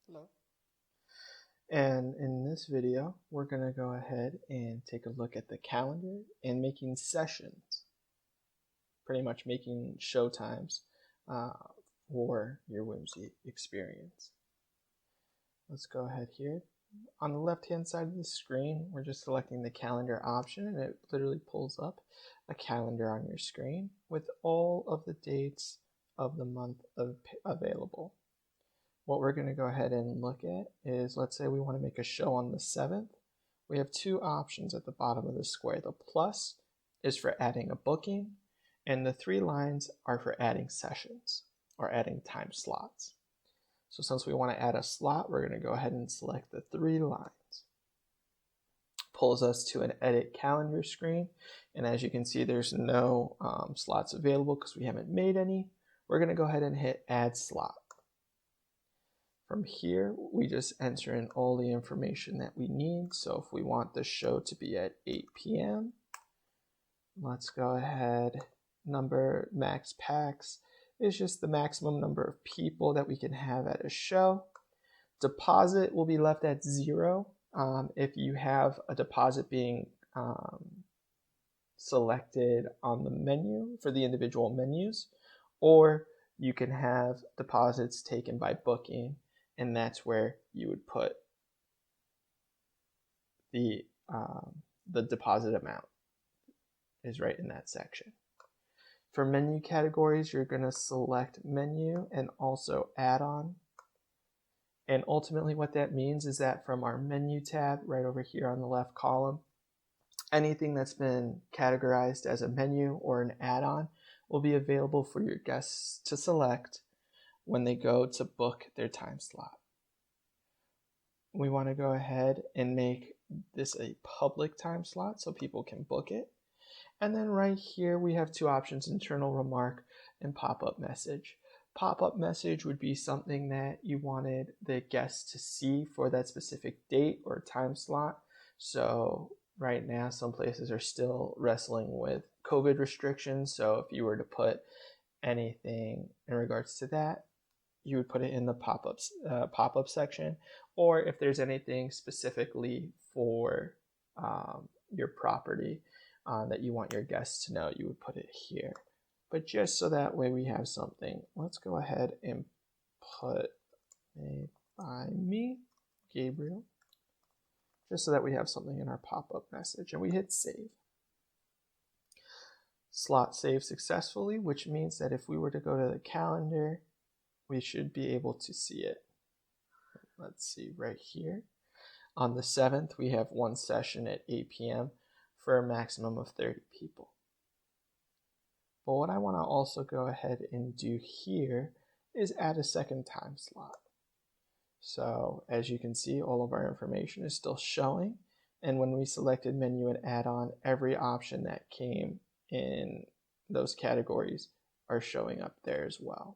Hello. And in this video, we're going to go ahead and take a look at the calendar and making sessions, pretty much making show times for your Whimsy experience. Let's go ahead here. On the left-hand side of the screen, we're just selecting the calendar option, and it literally pulls up a calendar on your screen with all of the dates of the month available. What we're going to go ahead and look at is, let's say we want to make a show on the 7th. We have two options at the bottom of the square. The plus is for adding a booking, and the 3 lines are for adding sessions or adding time slots. So since we want to add a slot, we're going to go ahead and select the 3 lines. Pulls us to an edit calendar screen, and as you can see, there's no slots available because we haven't made any. We're going to go ahead and hit add slot. From here, we just enter in all the information that we need. So if we want the show to be at 8 p.m., let's go ahead. Number max packs is just the maximum number of people that we can have at a show. Deposit will be left at 0 if you have a deposit being selected on the menu for the individual menus, or you can have deposits taken by booking. And that's where you would put the deposit amount is right in that section. For menu categories, you're going to select menu and also add-on. And ultimately what that means is that from our menu tab right over here on the left column, anything that's been categorized as a menu or an add-on will be available for your guests to select when they go to book their time slot. We want to go ahead and make this a public time slot so people can book it. And then right here we have 2 options, internal remark and pop-up message. Pop-up message would be something that you wanted the guests to see for that specific date or time slot. So right now some places are still wrestling with COVID restrictions. So if you were to put anything in regards to that, you would put it in the pop-up section, or if there's anything specifically for your property that you want your guests to know, you would put it here. But just so that way we have something, let's go ahead and put made by me, Gabriel, just so that we have something in our pop-up message, and we hit save. Slot saved successfully, which means that if we were to go to the calendar, we should be able to see it. Let's see right here. On the 7th, we have 1 session at 8 p.m. for a maximum of 30 people. But what I want to also go ahead and do here is add a second time slot. So as you can see, all of our information is still showing. And when we selected menu and add-on, every option that came in those categories are showing up there as well.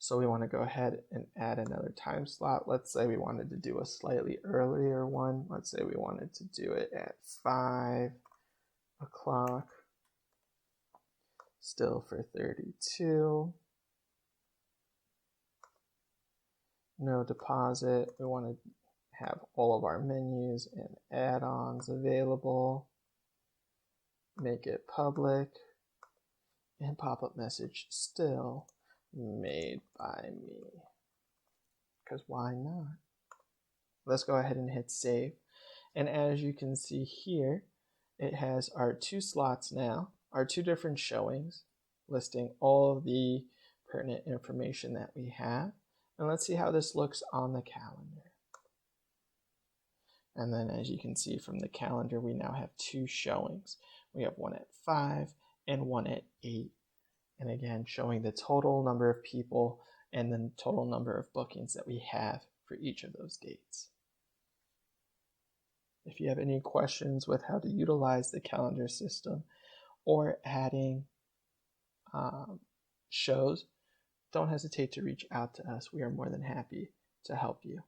So we want to go ahead and add another time slot. Let's say we wanted to do a slightly earlier one. Let's say we wanted to do it at 5 o'clock, still for 32. No deposit. We want to have all of our menus and add-ons available. Make it public. And pop-up message still made by me, because why not? Let's go ahead and hit save, and as you can see here, it has our 2 slots now, our 2 different showings, listing all of the pertinent information that we have. And let's see how this looks on the calendar. And then as you can see from the calendar, we now have 2 showings. We have 1 at 5 and 1 at 8. And again, showing the total number of people and the total number of bookings that we have for each of those dates. If you have any questions with how to utilize the calendar system or adding shows, don't hesitate to reach out to us. We are more than happy to help you.